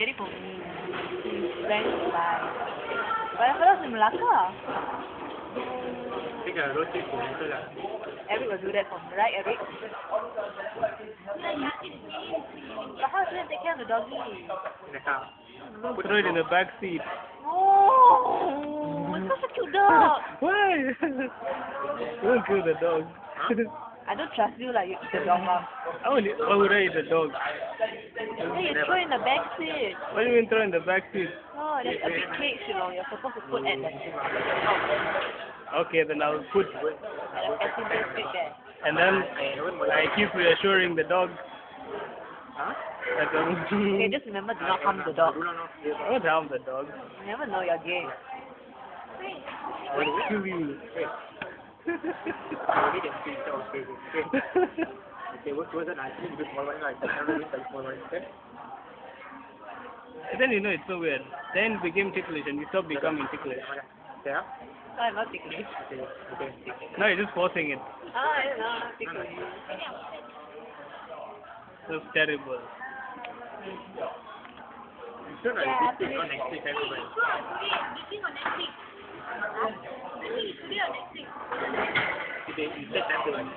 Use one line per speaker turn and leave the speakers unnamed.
Ready for me. He's planning to buy. But I thought in Malacca.
Take a road trip to Malacca lah.
Eric will do that for me, right, Eric? But how should I take care of the doggy?
In the car.
Throw it in the back seat.
Oh, it's such a cute dog.
Why? Don't kill the dog.
I don't trust you like the dog mom.
Why would I eat the dog?
Hey, you throw in the back seat.
What do you mean throw in the back seat?
Oh, there's a big cage, you know. You're supposed to put at the
Okay, then I'll put,
passenger seat there.
and then I keep reassuring the dog
Huh?
that
Okay, just remember do not harm the dog.
I won't harm the dog.
You never know your game.
I'll kill you.
Maybe they see it. Okay. Okay, what was that? I think it's small one. I never really like small one. Okay.
And then it's so weird. Then became ticklish and we stopped becoming ticklish.
Yeah.
I'm not ticklish.
Okay.
No, you're just forcing it.
I don't know, not ticklish.
That's terrible.
Sure, no, this is on next week. Today, you said that one.